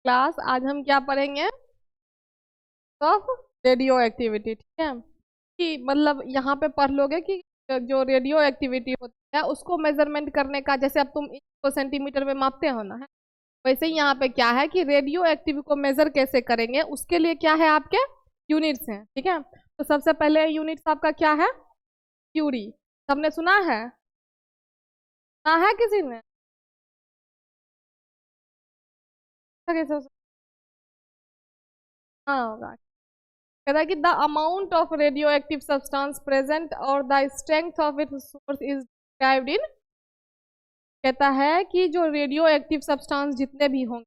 Class आज हम क्या पढ़ेंगे? Of radio activity. ठीक है, कि मतलब यहाँ पे पढ़ लोगे कि जो रेडियो एक्टिविटी होती है उसको मेजरमेंट करने का, जैसे अब तुम इंच को सेंटीमीटर में मापते हो ना, है वैसे ही यहाँ पे क्या है कि रेडियो एक्टिव को मेजर कैसे करेंगे उसके लिए क्या है, आपके यूनिट्स हैं। ठीक है, तो सबसे पहले यूनिट्स आपका क्या है? क्यूरी। सबने सुना है? सुना है किसी ने? कैसे हाँ होगा। कहता है कि the amount of radioactive substance present और the strength of its source is described in. कहता है कि जो रेडियो एक्टिव सब्सटेंस जितने भी होंगे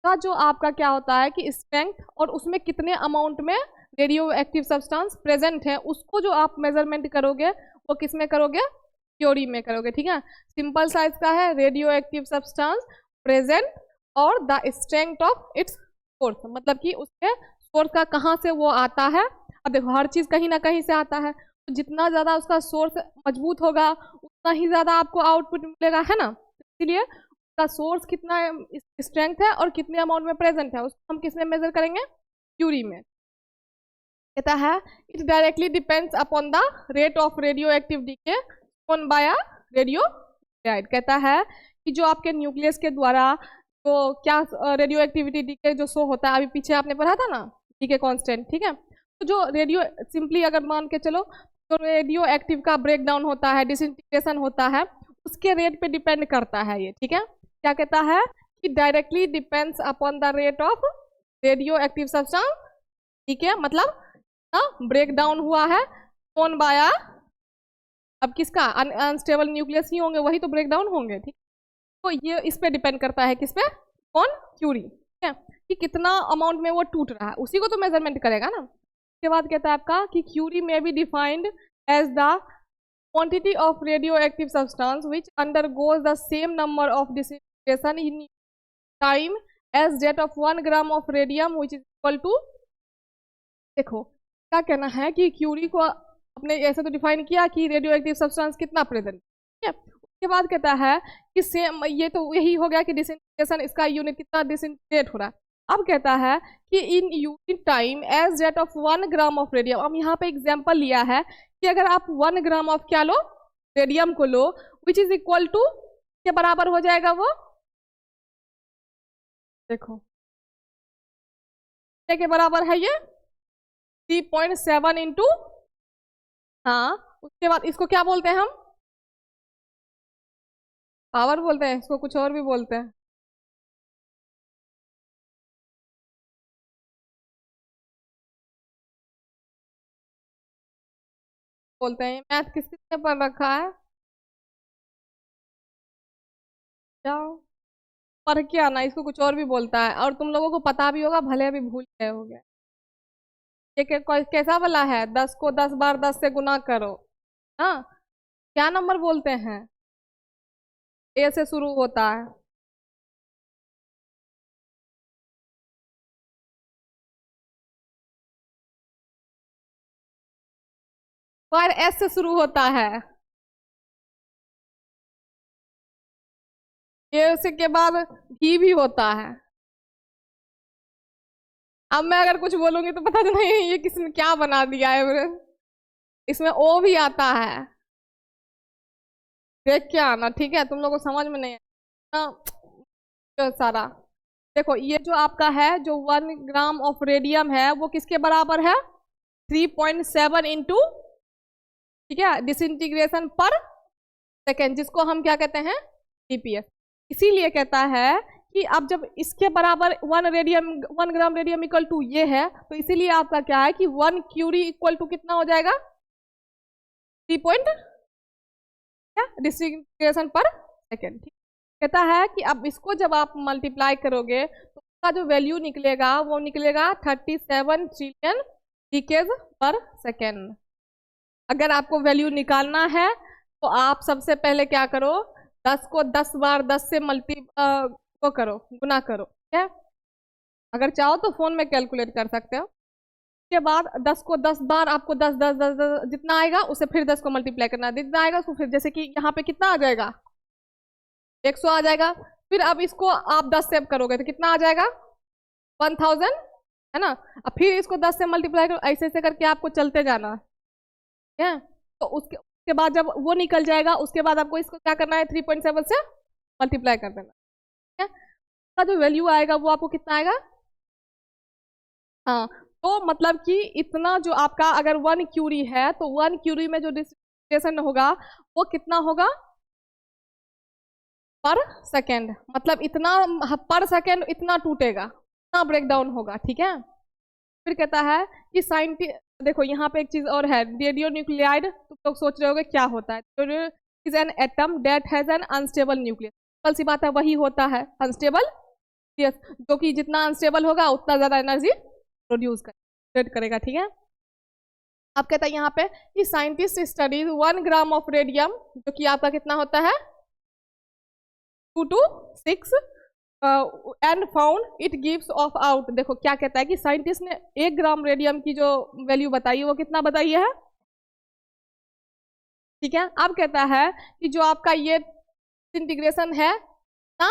का जो आपका क्या होता है कि स्ट्रेंथ और उसमें कितने अमाउंट में रेडियो एक्टिव सब्सटेंस प्रेजेंट है उसको जो आप मेजरमेंट करोगे वो किस में करोगे? थ्योरी में करोगे। ठीक है, सिंपल सा इसका है रेडियो एक्टिव सब्सटेंस प्रेजेंट और the strength of its source, मतलब कि उसके सोर्स का कहाँ से वो आता है। अब देखो हर चीज कहीं ना कहीं से आता है, तो जितना ज्यादा उसका सोर्स मजबूत होगा उतना ही ज्यादा आपको आउटपुट मिलेगा, है ना। इसलिए उसका सोर्स कितना स्ट्रेंथ है और कितने अमाउंट में प्रेजेंट है उसको हम किस में मेजर करेंगे? क्यूरी में। कहता है it directly depends upon the rate of radioactive decay on by a radionuclide. कहता है कि जो आपके न्यूक्लियस के द्वारा तो क्या रेडियो एक्टिविटी डीके जो शो होता है, अभी पीछे आपने पढ़ा था ना डीके कांस्टेंट। ठीक है, तो जो रेडियो सिंपली अगर मान के चलो तो रेडियो एक्टिव का ब्रेक डाउन होता है, डिसइंटीग्रेशन होता है, उसके रेट पे डिपेंड करता है ये। ठीक है, क्या कहता है कि directly depends upon the rate of radioactive substance. ठीक है, मतलब ब्रेक डाउन हुआ है कौन बाया, अब किसका अनस्टेबल न्यूक्लियस ही होंगे वही तो ब्रेक डाउन होंगे। ठीक, तो ये इस पे डिपेंड करता है, किस पे? कौन? क्यूरी। ठीक है, कि कितना अमाउंट में वो टूट रहा है उसी को तो मेजरमेंट करेगा ना। उसके बाद कहता है आपका कि क्यूरी में be defined as the quantity of radioactive substance which undergoes the same number of disintegration in time as that of 1 gram of radium which is equal to। देखो क्या कहना है कि क्यूरी को अपने ऐसे तो डिफाइन किया कि रेडियो एक्टिव सब्सटेंस कितना प्रेजेंट। ठीक है, उसके बाद कहता है कि सेम, ये तो यही हो गया कि डिसइंटीग्रेशन, इसका यूनिट कितना डिसइंटीग्रेट हो रहा है। अब कहता है कि in unit time as rate of 1 gram of radium. अब यहाँ पे एग्जांपल लिया है कि अगर आप 1 ग्राम ऑफ क्या लो, रेडियम को लो, विच इज इक्वल टू के बराबर हो जाएगा वो, देखो के बराबर है ये 3.7 इंटू, हाँ उसके बाद इसको क्या बोलते हैं हम? पावर बोलते हैं, इसको कुछ और भी बोलते हैं। बोलते हैं मैथ किस किसने पढ़ रखा है? जाओ पढ़ के आना, इसको कुछ और भी बोलता है और तुम लोगों को पता भी होगा, भले अभी भूल गए होगे। ये कैसा वाला है? 10 को 10 बार 10 से गुना करो। हाँ, क्या नंबर बोलते हैं? ए से शुरू होता है। पर एस से शुरू होता है। ये के बाद भी होता है। अब मैं अगर कुछ बोलूंगी तो पता नहीं ये किसने क्या बना दिया है, इसमें ओ भी आता है, देख के आना। ठीक है, तुम लोगों को समझ में नहीं आना तो सारा। देखो ये जो आपका है जो 1 ग्राम ऑफ रेडियम है वो किसके बराबर है? 3.7 इंटू, ठीक है, डिसइंटीग्रेशन पर सेकेंड, जिसको हम क्या कहते हैं? डीपीएस। इसीलिए कहता है कि अब जब इसके बराबर 1 ग्राम रेडियम इक्वल टू ये है, तो इसीलिए आपका क्या है कि 1 क्यूरी इक्वल टू कितना हो जाएगा? 3 डिसइंटीग्रेशन पर सेकेंड। कहता है कि अब इसको जब आप मल्टीप्लाई करोगे तो उसका जो वैल्यू निकलेगा वो निकलेगा 37 ट्रिलियन डीकेज पर सेकेंड। अगर आपको वैल्यू निकालना है तो आप सबसे पहले क्या करो, 10 को 10 बार 10 से वो करो, गुना करो। ठीक है, अगर चाहो तो फोन में कैलकुलेट कर सकते हो। उसके बाद 10 को 10 बार आपको 10 10 10 10 जितना आएगा उसे फिर 10 को मल्टीप्लाई करना है, जितना आएगा उसको फिर, जैसे कि यहाँ पे कितना आ जाएगा? 100 आ जाएगा। फिर अब इसको आप 10 से करोगे तो कितना आ जाएगा 1000, है ना। अब फिर इसको 10 से मल्टीप्लाई करो, ऐसे ऐसे करके आपको चलते जाना है। तो उसके बाद जब वो निकल जाएगा उसके बाद आपको इसको क्या करना है 3.7 से मल्टीप्लाई कर देना, ठीक है। का जो वैल्यू आएगा वो आपको कितना आएगा, हाँ। तो मतलब कि इतना जो आपका अगर 1 क्यूरी है तो 1 क्यूरी में जो डिस्ट्रीब्यूशन होगा वो कितना होगा पर सेकेंड, मतलब इतना पर सेकेंड इतना टूटेगा, इतना ब्रेकडाउन होगा, ठीक है। फिर कहता है कि साइंटिस्ट, देखो यहाँ पे एक चीज और है, रेडियो न्यूक्लियाइड, तुम लोग सोच रहे होगे क्या होता है। Is an atom that has an unstable nucleus, simple सी बात है वही होता है अनस्टेबल, यस, जो कि जितना अनस्टेबल होगा उतना ज्यादा एनर्जी प्रोड्यूस करेगा, ठीक है। अब कहता है यहाँ पे कि scientist studies 1 gram of radium, जो कि आपका कितना होता है 2 to 6 and found it gives off out. देखो क्या कहता है कि साइंटिस्ट ने 1 ग्राम रेडियम की जो वैल्यू बताई है वो कितना बताई है, ठीक है। अब कहता है कि जो आपका ये इंटीग्रेशन है ना,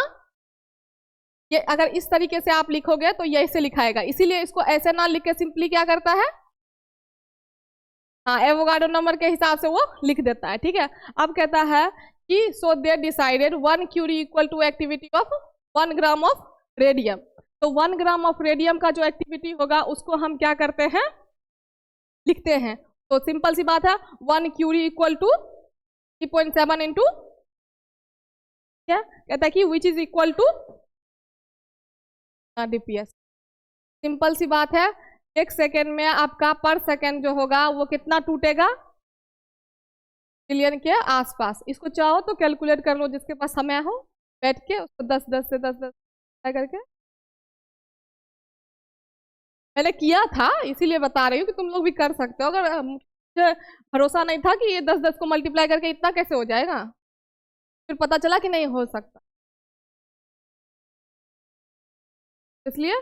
ये अगर इस तरीके से आप लिखोगे तो ये ऐसे लिखाएगा, इसीलिए इसको ऐसे ना लिख के सिंपली क्या करता है, हाँ, एवोगाड्रो नंबर के हिसाब से वो लिख देता है, ठीक है। अब कहता है कि so they decided 1 curie equal to activity of 1 gram of radium. तो 1 ग्राम ऑफ रेडियम का जो एक्टिविटी होगा उसको हम क्या करते हैं, लिखते हैं। तो सिंपल सी बात है 1 क्यूरी इक्वल टू 3.7 इंटू, क्या कहता है कि which is equal to DPS. Simple सी बात है 1 सेकेंड में आपका पर सेकेंड जो होगा वो कितना टूटेगा, बिलियन के आसपास। इसको चाहो तो कैलकुलेट कर लो, जिसके पास समय हो बैठ के उसको 10 से 10 करके, मैंने किया था इसीलिए बता रही हूँ कि तुम लोग भी कर सकते हो। अगर मुझे भरोसा नहीं था कि ये 10 को मल्टीप्लाई करके इतना कैसे हो जाएगा, फिर पता चला कि नहीं हो सकता, इसलिए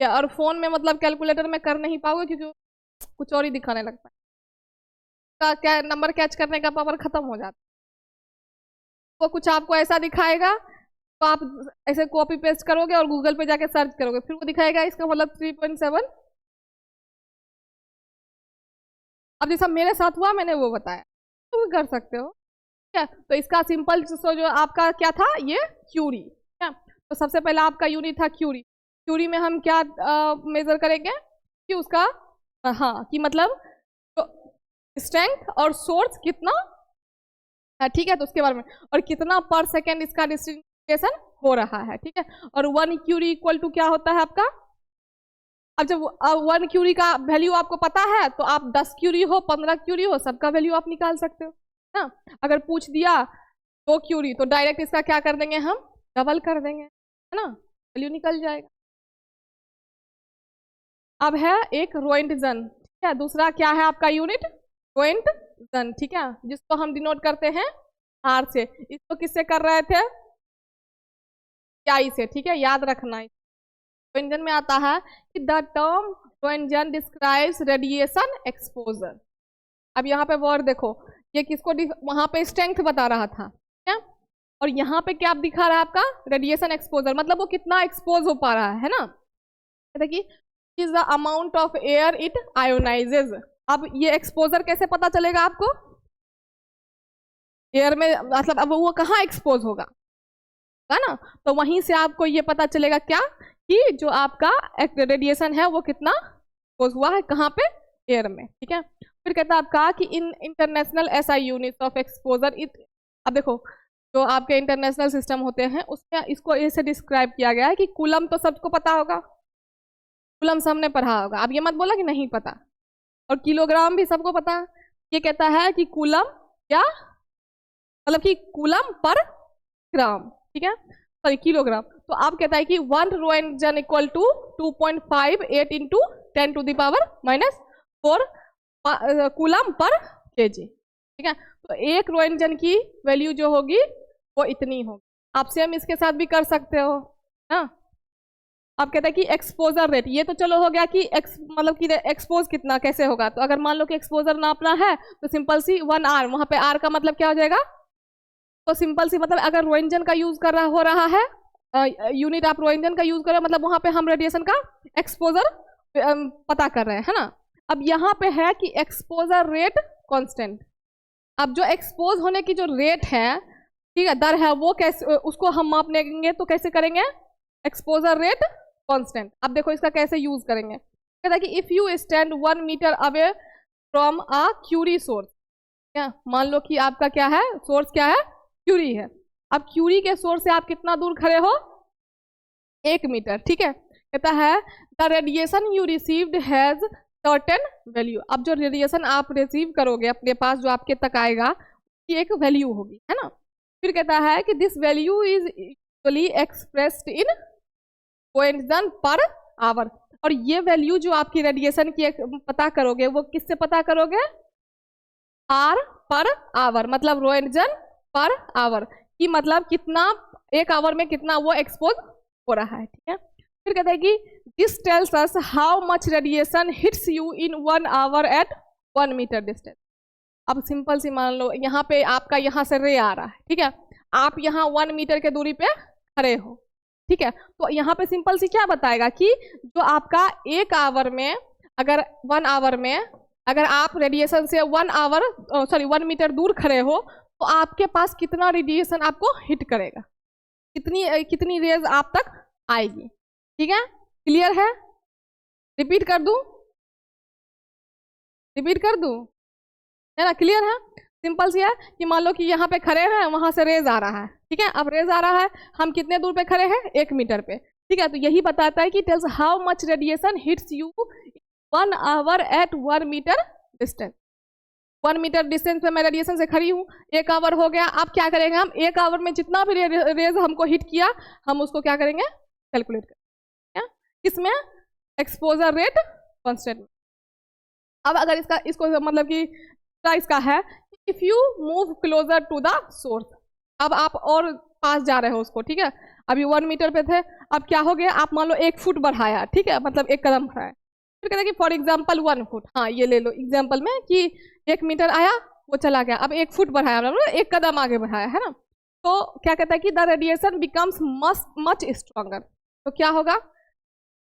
या और फोन में मतलब कैलकुलेटर में कर नहीं पाओगे क्योंकि कुछ और ही दिखाने लगता है, क्या नंबर कैच करने का पावर खत्म हो जाता है। वो कुछ आपको ऐसा दिखाएगा तो आप ऐसे कॉपी पेस्ट करोगे और गूगल पे जाके सर्च करोगे, फिर वो दिखाएगा इसका मतलब 3.7। अब जैसा मेरे साथ हुआ मैंने वो बताया, तो कर सकते हो, ठीक है। तो इसका सिंपल सो जो आपका क्या था ये क्यूरी, ठीक है। तो सबसे पहले आपका यूनिट था क्यूरी। क्यूरी में हम क्या मेजर करेंगे कि उसका हाँ कि मतलब स्ट्रेंथ और सोर्स कितना है, ठीक है। तो उसके बारे में और कितना पर सेकेंड इसका डिस्ट्रीब्यूशन हो रहा है, ठीक है। और 1 क्यूरी इक्वल टू क्या होता है आपका, अब जब 1 क्यूरी का वैल्यू आपको पता है तो आप 10 क्यूरी हो 15 क्यूरी हो सबका वैल्यू आप निकाल सकते हो ना। अगर पूछ दिया 2 क्यूरी तो डायरेक्ट इसका क्या कर देंगे हम, डबल कर देंगे, है ना, वैल्यू निकल जाएगा। अब है एक रोएंटजन, ठीक है। दूसरा क्या है आपका यूनिट, रोएंटजन, ठीक है, जिसको हम डिनोट करते हैं आर से। इसको किससे कर रहे थे, आई से, ठीक है, याद रखना। रोएंटजन में आता है कि the term Roentgen describes radiation exposure. अब यहाँ पे वर्ड देखो, ये किसको वहां पे स्ट्रेंथ बता रहा था, ठीक है, और यहाँ पे क्या दिखा रहा है आपका रेडिएशन एक्सपोजर, मतलब वो कितना एक्सपोज हो पा रहा है ना। देखिए is the amount of air it ionizes. अब ये एक्सपोजर कैसे पता चलेगा आपको, एयर में मतलब अब वो कहाँ एक्सपोज होगा, है ना। तो वहीं से आपको ये पता चलेगा क्या कि जो आपका रेडिएशन है वो कितना एक्सपोज हुआ है, कहाँ पे, एयर में, ठीक है। फिर कहता है आपका कि in international SI unit of exposure it. अब देखो जो आपके इंटरनेशनल सिस्टम होते हैं उसमें इसको ऐसे डिस्क्राइब किया गया है कि कूलम तो सबको पता होगा, कूलम सबने पढ़ा होगा, अब ये मत बोला कि नहीं पता, और किलोग्राम भी सबको पता है। ये कहता है कि कूलम क्या मतलब कि कूलम पर ग्राम, ठीक है, सॉरी किलोग्राम। तो आप कहता है कि 1 roentgen equal to 2.58 into 10 to the power -4 coulomb per KG, ठीक है। तो एक रोएंटजन की वैल्यू जो होगी वो इतनी होगी। आप सेम इसके साथ भी कर सकते हो ना। आप कहते हैं कि एक्सपोजर रेट, ये तो चलो हो गया कि मतलब कि एक्सपोज कितना कैसे होगा। तो अगर मान लो कि एक्सपोजर नापना है तो सिंपल सी 1 आर, वहां पे आर का मतलब क्या हो जाएगा, तो सिंपल सी मतलब अगर रोएंटजन का यूज हो रहा है यूनिट आप रो इंजन का यूज करें, मतलब वहां पे हम रेडिएशन का एक्सपोजर पता कर रहे हैं, है ना। अब यहाँ पे है कि एक्सपोजर रेट कांस्टेंट। अब जो एक्सपोज होने की जो रेट है, ठीक है, दर है, वो कैसे उसको हम माप लेंगे, तो कैसे करेंगे, एक्सपोजर रेट कांस्टेंट। अब देखो इसका कैसे यूज करेंगे। कहता है कि if you stand 1 metre away from a curie source, क्या मान लो कि आपका क्या है, सोर्स क्या है, क्यूरी है। अब क्यूरी के सोर्स से आप कितना दूर खड़े हो, 1 मीटर, ठीक है। कहता है the radiation you received has certain value. अब जो रेडिएशन आप रिसीव करोगे अपने पास, जो आपके तक आएगा, उसकी एक वैल्यू होगी, है ना। फिर कहता है कि this value is usually expressed in roentgen per hour. और ये वैल्यू जो आपकी रेडिएशन की पता करोगे, वो किससे पता करोगे, आर पर आवर, मतलब रोएंजन पर आवर की, मतलब कितना एक आवर में कितना वो एक्सपोज हो रहा है, ठीक है। फिर कहता है कि this tells us how much radiation hits you in 1 hour at 1 metre distance. अब सिंपल सी मान लो यहाँ पे आपका यहाँ से रे आ रहा है, ठीक है, आप यहाँ 1 मीटर के दूरी पे खड़े हो, ठीक है। तो यहाँ पे सिंपल सी क्या बताएगा कि जो आपका 1 आवर में, अगर 1 आवर में अगर आप रेडिएशन से 1 मीटर दूर खड़े हो, तो आपके पास कितना रेडिएशन आपको हिट करेगा, कितनी रेज आप तक आएगी, ठीक है। क्लियर है, रिपीट कर दूं, है ना, क्लियर है। सिंपल सी है कि मान लो कि यहाँ पे खड़े हैं, वहां से रेज आ रहा है, ठीक है। अब रेज आ रहा है, हम कितने दूर पे खड़े हैं, 1 मीटर पे, ठीक है। तो यही बताता है कि tells how much radiation hits you 1 hour at 1 metre distance. 1 metre distance पे मैं रेडिएशन से खड़ी हूँ, 1 आवर हो गया। अब क्या करेंगे हम, 1 आवर में जितना भी रेज हमको हिट किया, हम उसको क्या करेंगे, कैलकुलेट करेंगे, किसमें, एक्सपोजर रेट कांस्टेंट। अब अगर इसको मतलब कि इसका है, if you move closer to the source, अब आप और पास जा रहे हो उसको, ठीक है। अभी 1 मीटर पे थे, अब क्या हो गया, आप मान लो 1 फुट बढ़ाया, ठीक है, मतलब 1 कदम बढ़ाया। फिर कहते हैं कि फॉर एग्जाम्पल 1 फुट, हाँ ये ले लो एग्जाम्पल में कि 1 मीटर आया, वो चला गया। अब 1 फुट बढ़ाया, मतलब 1 कदम आगे बढ़ाया, है ना। तो क्या कहता है कि the radiation becomes much stronger. तो क्या होगा,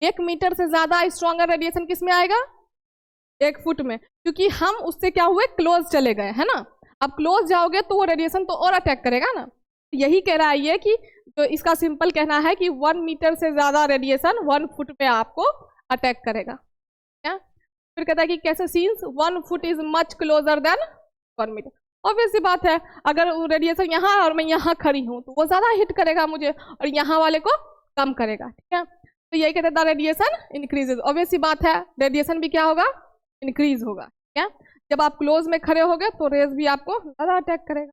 1 मीटर से ज्यादा स्ट्रॉन्गर रेडिएशन किस में आएगा, 1 फुट में, क्योंकि हम उससे क्या हुए, क्लोज चले गए, है ना। अब क्लोज जाओगे तो वो रेडिएशन तो और अटैक करेगा ना। यही कह रहा है ये कि जो इसका सिंपल कहना है कि 1 मीटर से ज्यादा रेडिएशन 1 फुट पे आपको अटैक करेगा, क्या। फिर कहता है कि कैसे, since 1 foot is much closer than 1 metre. Obvious सी बात है, अगर रेडिएशन यहाँ और मैं यहाँ खड़ी हूँ, तो वो ज्यादा हिट करेगा मुझे, और यहाँ वाले को कम करेगा, ठीक है। तो यही कहते हैं रेडिएशन इंक्रीजेज। ऑब्वियस सी बात है, रेडिएशन भी क्या होगा, इंक्रीज होगा, क्या। जब आप क्लोज में खड़े होगे तो रेज भी आपको ज्यादा अटैक करेगा।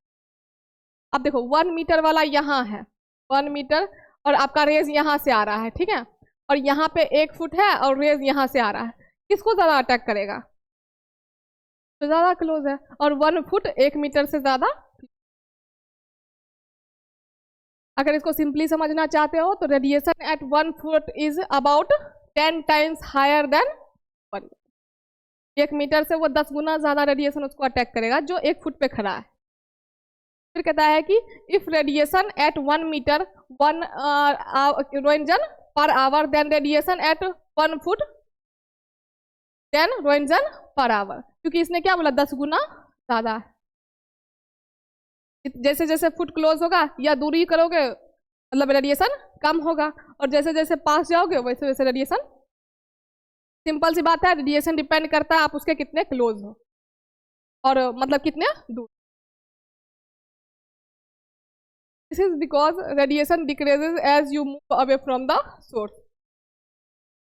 अब देखो 1 मीटर वाला यहाँ है, 1 मीटर, और आपका रेज यहाँ से आ रहा है, ठीक है, और यहाँ पे 1 फुट है और रेज यहाँ से आ रहा है, किसको ज्यादा अटैक करेगा, तो ज्यादा क्लोज है। और 1 फुट 1 मीटर से ज्यादा। अगर इसको सिंपली समझना चाहते हो तो radiation at 1 foot is about 10 times higher than 1। 1 metre से वो 10 गुना ज्यादा रेडिएशन उसको अटैक करेगा जो 1 फुट पे खड़ा है। फिर कहता है कि if radiation at 1 metre 1 roentgen per hour, then radiation at 1 foot 10 roentgen per hour, क्योंकि इसने क्या बोला, 10 गुना ज्यादा है। जैसे जैसे फुट क्लोज होगा या दूरी करोगे, मतलब रेडिएशन कम होगा, और जैसे जैसे पास जाओगे वैसे वैसे रेडिएशन। सिंपल सी बात है, रेडिएशन डिपेंड करता है आप उसके कितने क्लोज हो, और मतलब कितने दूर। This is because radiation decreases as you move away from the source.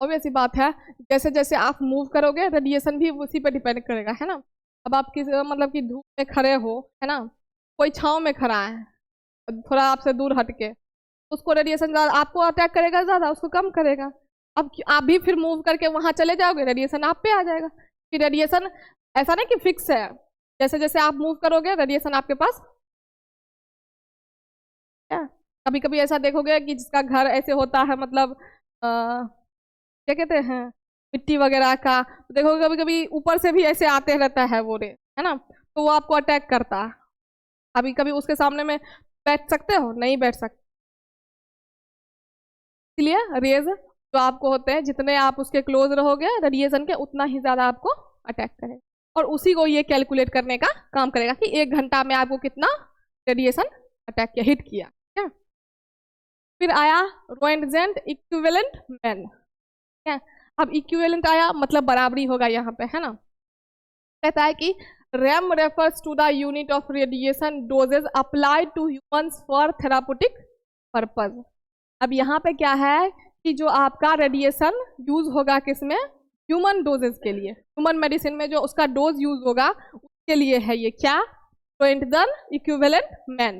Obvious सी बात है, जैसे जैसे आप मूव करोगे रेडिएशन भी उसी पे डिपेंड करेगा, है ना। अब आप किस मतलब कि धूप में खड़े हो, है ना, कोई छांव में खड़ा है, थोड़ा आपसे दूर हटके, उसको रेडिएशन ज़्यादा आपको अटैक करेगा, ज़्यादा उसको कम करेगा। अब आप भी फिर मूव करके वहाँ चले जाओगे, रेडिएशन आप पे आ जाएगा। फिर रेडिएशन ऐसा नहीं कि फिक्स है, जैसे जैसे आप मूव करोगे रेडिएशन आपके पास। क्या कभी कभी ऐसा देखोगे कि जिसका घर ऐसे होता है, मतलब क्या कहते हैं, मिट्टी वगैरह का, तो देखोगे कभी कभी ऊपर से भी ऐसे आते रहता है वो रे, है ना, तो वो आपको अटैक करता है। अभी कभी उसके सामने में बैठ सकते हो, नहीं बैठ सकते। इसलिए रेज जो आपको होते हैं, जितने आप उसके क्लोज रहोगे रेडिएशन के, उतना ही ज़्यादा आपको अटैक करेगा, और उसी को ये कैलकुलेट करने का काम करेगा कि 1 घंटा में आपको कितना रेडिएशन अटैक किया, हिट किया। क्या फिर आया रोएंटजेन इक्विवेलेंट मैन। क्या अब इक्विवेलेंट आया मतलब बराबरी होगा यहाँ पे, है ना। कहता है कि rem refers to the unit of radiation doses applied to humans for therapeutic purpose. अब यहाँ पे क्या है कि जो आपका रेडिएशन यूज होगा किसमें, ह्यूमन डोजेज के लिए, ह्यूमन मेडिसिन में जो उसका डोज यूज होगा उसके लिए है ये क्या, रोएंटजेन इक्विवेलेंट मैन,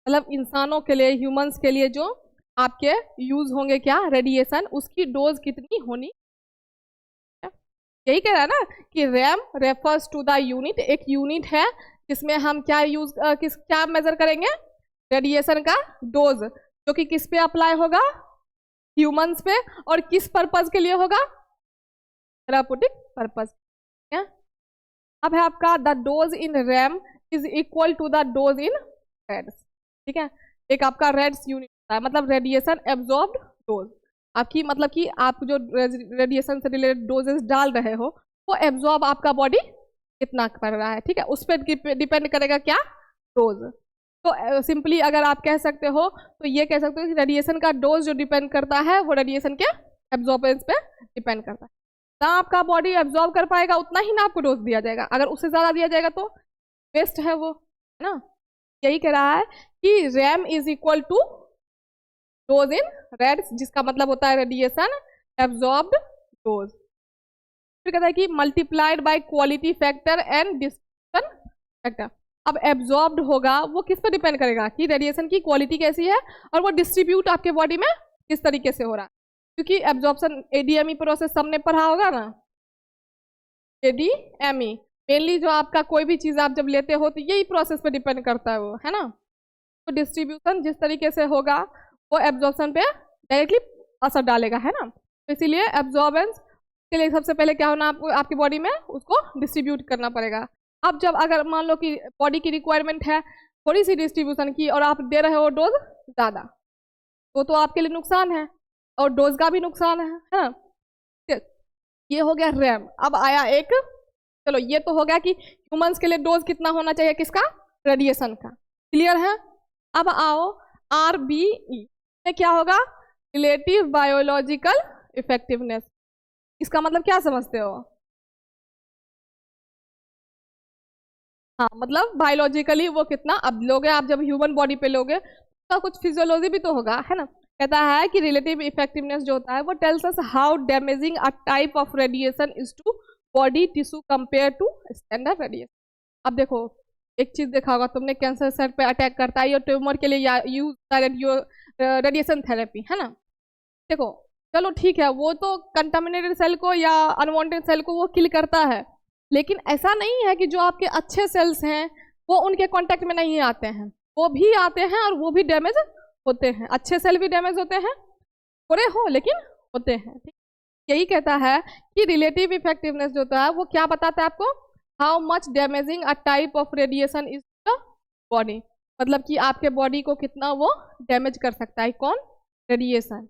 मतलब इंसानों के लिए, ह्यूमंस के लिए जो आपके यूज होंगे क्या रेडिएशन, उसकी डोज कितनी होनी। यही कह रहा है ना कि rem refers to the unit, एक यूनिट है जिसमें हम क्या यूज क्या मेजर करेंगे, रेडिएशन का डोज, जो कि किस पे अप्लाई होगा, ह्यूमंस पे, और किस पर्पज के लिए होगा, थेराप्यूटिक पर्पज। अब है आपका the dose in rem is equal to the dose in rads. ठीक है, एक आपका रेड्स यूनिट होता है, मतलब रेडिएशन एब्जॉर्ब्ड डोज आपकी, मतलब कि आप जो रेडिएशन से रिलेटेड डोजेस डाल रहे हो वो एब्जॉर्ब आपका बॉडी कितना कर रहा है। ठीक है, उस पर डिपेंड करेगा क्या, डोज। तो सिंपली अगर आप कह सकते हो तो ये कह सकते हो कि रेडिएशन का डोज जो डिपेंड करता है वो रेडिएशन के एब्जॉर्बेंस पे डिपेंड करता है। ना आपका बॉडी एब्जॉर्ब कर पाएगा उतना ही ना आपको डोज दिया जाएगा, अगर उससे ज़्यादा दिया जाएगा तो वेस्ट है वो, है ना। यही कह रहा है कि rem is equal to dose in rads, जिसका मतलब होता है रेडिएशन एब्जॉर्ब्ड डोज। फिर कहता है कि multiplied by quality factor and distribution factor. अब एब्जॉर्ब्ड होगा वो किस पर डिपेंड करेगा कि रेडिएशन की क्वालिटी कैसी है और वो डिस्ट्रीब्यूट आपके बॉडी में किस तरीके से हो रहा है, क्योंकि एब्जॉर्प्शन एडीएमई प्रोसेस सबने पढ़ा होगा ना, एडीएमई मेनली जो आपका कोई भी चीज़ आप जब लेते हो तो यही प्रोसेस पे डिपेंड करता है वो, है ना। तो डिस्ट्रीब्यूशन जिस तरीके से होगा वो एब्जॉर्प्शन पे डायरेक्टली असर डालेगा, है ना। तो इसीलिए एब्जॉर्बेंस के लिए सबसे पहले क्या होना, आपको आपकी बॉडी में उसको डिस्ट्रीब्यूट करना पड़ेगा। अब जब अगर मान लो कि बॉडी की रिक्वायरमेंट है थोड़ी सी डिस्ट्रीब्यूशन की और आप दे रहे हो डोज ज़्यादा, तो आपके लिए नुकसान है और डोज का भी नुकसान है ना। ये हो गया रैम। अब आया एक, चलो ये तो हो गया कि ह्यूमंस के लिए डोज कितना होना चाहिए, किसका, रेडिएशन का, क्लियर है। अब आओ RBE में क्या होगा, रिलेटिव बायोलॉजिकल इफेक्टिवनेस। इसका मतलब क्या समझते हो, हाँ मतलब बायोलॉजिकली वो कितना, अब लोगे आप जब ह्यूमन बॉडी पे लोगे तो कुछ फिजियोलॉजी भी तो होगा, है ना। कहता है कि रिलेटिव इफेक्टिवनेस जो होता है वो tells us how damaging a type of radiation is to body tissue compare to standard radiation. अब देखो एक चीज देखा होगा तुमने, कैंसर सेल पे अटैक करता है, या ट्यूमर के लिए यूज रेडिएशन थेरेपी, है ना। देखो चलो ठीक है, वो तो कंटामिनेटेड सेल को या अनवांटेड सेल को वो किल करता है, लेकिन ऐसा नहीं है कि जो आपके अच्छे सेल्स हैं वो उनके कांटेक्ट में नहीं आते हैं, वो भी आते हैं और वो भी डैमेज होते हैं। अच्छे सेल भी डैमेज होते हैं, थोड़े हो लेकिन होते हैं। ठीक, यही कहता है कि रिलेटिव इफेक्टिवनेस जो होता है वो क्या बताता है आपको, how much damaging a type of radiation is the body, मतलब कि आपके बॉडी को कितना वो डैमेज कर सकता है, कौन, रेडिएशन।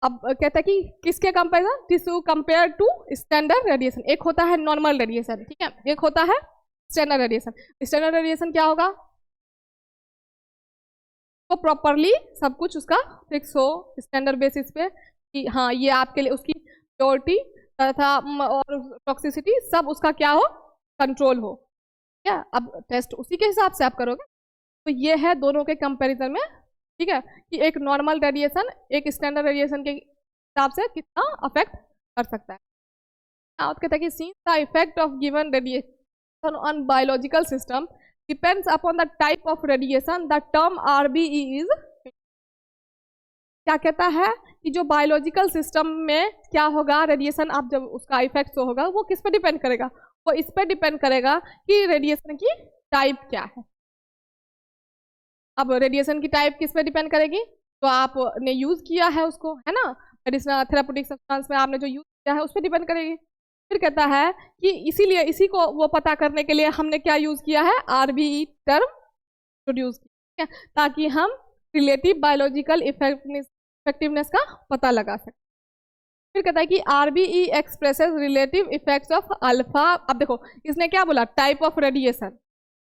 अब कहता है कि किसके comparison, tissue compare to standard radiation. एक होता है नॉर्मल रेडिएशन, ठीक है, एक होता है स्टैंडर्ड रेडिएशन। स्टैंडर्ड रेडिएशन क्या होगा, तो प्रॉपरली सब कुछ उसका फिक्स हो स्टैंडर्ड बेसिस पे कि हाँ ये आपके लिए उसकी प्योरिटी तथा और टॉक्सिसिटी सब उसका क्या हो, कंट्रोल हो। क्या अब टेस्ट उसी के हिसाब से आप करोगे। तो ये है दोनों के कंपैरिजन में, ठीक है, कि एक नॉर्मल रेडिएशन एक स्टैंडर्ड रेडिएशन के हिसाब से कितना अफेक्ट कर सकता है। कहता है कि seen the effect of given radiation on biological system depends upon the type of radiation, the term RBE is, क्या कहता है कि जो बायोलॉजिकल सिस्टम में क्या होगा, रेडिएशन आप जब उसका इफेक्ट होगा वो किस पे डिपेंड करेगा, वो इस पे डिपेंड करेगा कि रेडिएशन की टाइप क्या है। अब रेडिएशन की टाइप किस पे डिपेंड करेगी, तो आपने यूज किया है उसको, है ना, मेडिसिनल थेराप्यूटिक सब्सटेंस में आपने जो यूज किया है उस पर डिपेंड करेगी। फिर कहता है कि इसीलिए इसी को वो पता करने के लिए हमने क्या यूज किया है, RBE टर्म प्रोड्यूस किया, ताकि हम रिलेटिव बायोलॉजिकल इफेक्टिवनेस का पता लगा सकते। फिर कहता है कि RBE expresses relative effects of alpha. अब देखो इसने क्या बोला, type of radiation,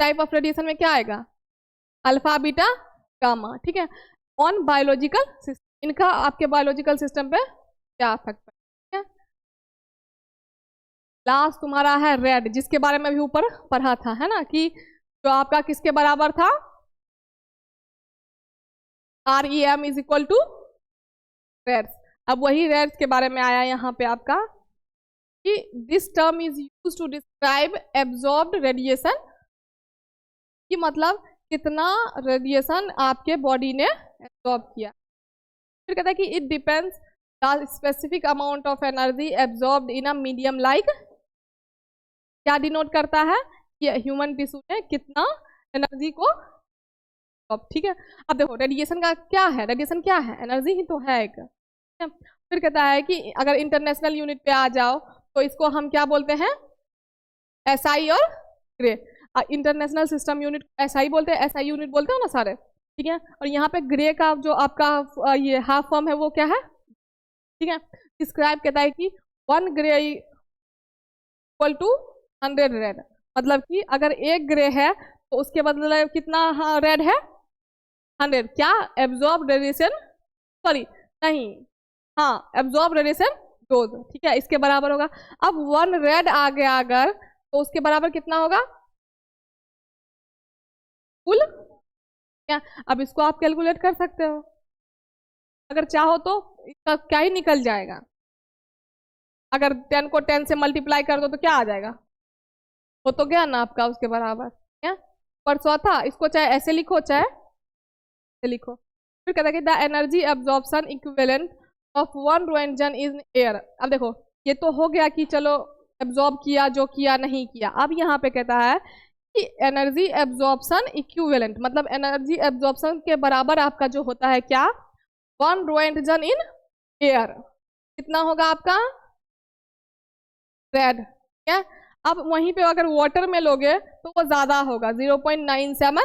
type of radiation में क्या आएगा, अल्फा बीटा गामा, ठीक है, ऑन बायोलॉजिकल सिस्टम, इनका आपके बायोलॉजिकल सिस्टम पे क्या इफेक्ट है। लास्ट तुम्हारा है रेड, जिसके बारे में भी ऊपर पढ़ा था, है ना, कि जो आपका किसके बराबर था, REM is equal to rads. अब वही रेड्स के बारे में आया यहाँ पे आपका कि this term is use to describe absorbed radiation, कि मतलब कितना रेडिएशन आपके बॉडी ने एब्जॉर्ब किया। फिर कहता है कि it depends the specific amount of energy absorbed in a medium like, क्या डिनोट करता है कि ह्यूमन टिश्यू ने कितना एनर्जी को, ठीक है। अब देखो रेडिएशन का क्या है, रेडिएशन क्या है, एनर्जी ही तो है एक। फिर कहता है कि अगर इंटरनेशनल यूनिट पे आ जाओ तो इसको हम क्या बोलते हैं, SI और grey. International system unit SI बोलते हैं, SI यूनिट बोलते हो ना सारे, ठीक है। और यहाँ पे ग्रे का जो आपका ये हाफ फॉर्म है वो क्या है, ठीक है। डिस्क्राइब कहता है कि 1 ग्रे इक्वल टू 100 रेड, मतलब कि अगर एक ग्रे है तो उसके बदले कितना रेड है, 100। क्या, एब्जॉर्ब रेडिएशन, सॉरी नहीं, हाँ एब्जॉर्ब रेडिएशन डोज, ठीक है, इसके बराबर होगा। अब 1 रेड आ गया अगर, तो उसके बराबर कितना होगा, कुल क्या। अब इसको आप कैलकुलेट कर सकते हो, अगर चाहो तो इसका क्या ही निकल जाएगा, अगर 10 को 10 से मल्टीप्लाई कर दो तो क्या आ जाएगा, वो तो गया ना आपका उसके बराबर, क्या पर चौथा, इसको चाहे ऐसे लिखो चाहे ऐसे लिखो। फिर कहता है कि the energy absorption equivalent of 1 Roentgen in air. अब देखो ये तो हो गया कि चलो एब्जॉर्ब किया जो किया नहीं किया। अब यहाँ पे कहता है कि एनर्जी एब्जॉर्प्शन इक्विवेलेंट, मतलब एनर्जी एब्जॉर्प्शन के बराबर आपका जो होता है क्या, 1 रोएंटजन इन एयर, कितना होगा आपका, रेड, क्या। अब वहीं पे अगर वाटर में लोगे तो वो ज्यादा होगा, 0.97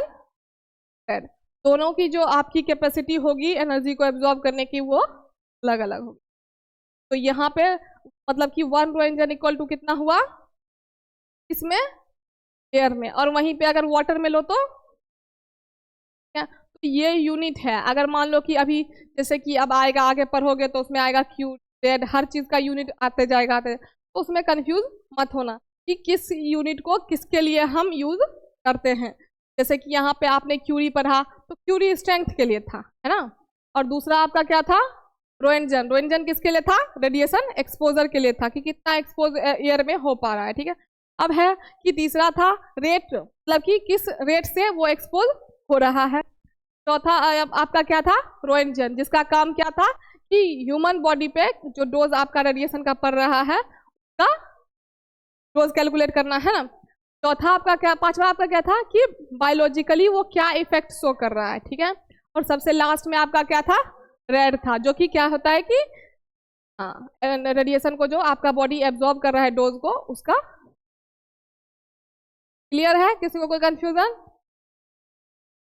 रेड। दोनों की जो आपकी कैपेसिटी होगी एनर्जी को एब्जॉर्ब करने की वो अलग अलग होगी। तो यहाँ पे मतलब कि 1 रोएंटजन इक्वल टू कितना हुआ इसमें, एयर में, और वहीं पे अगर वाटर में लो तो क्या, तो ये यूनिट है। अगर मान लो कि अभी जैसे कि अब आएगा, आगे पढ़ोगे तो उसमें आएगा क्यू रेड, हर चीज का यूनिट आते जाएगा तो उसमें कंफ्यूज मत होना कि किस यूनिट को किसके लिए हम यूज करते हैं। जैसे कि यहाँ पे आपने क्यूरी पढ़ा तो क्यूरी स्ट्रेंथ के लिए था, है ना, और दूसरा आपका क्या था, रोएंटजन, रोएंटजन किसके लिए था, रेडिएशन एक्सपोजर के लिए था, कि कितना एक्सपोज एयर में हो पा रहा है, ठीक है। अब है कि तीसरा था रेट, मतलब कि किस रेट से वो एक्सपोज हो रहा है। चौथा आपका क्या था, रोएंटजन, जिसका काम क्या था कि ह्यूमन बॉडी पे जो डोज आपका रेडिएशन का पड़ रहा है उसका डोज कैलकुलेट करना है ना। चौथा आपका क्या, पांचवा आपका क्या था कि बायोलॉजिकली वो क्या इफेक्ट शो कर रहा है, ठीक है। और सबसे लास्ट में आपका क्या था, रेड था, जो कि क्या होता है कि हाँ रेडिएशन को जो आपका बॉडी एब्जॉर्ब कर रहा है डोज को, उसका। क्लियर है, किसी को कोई कंफ्यूजन?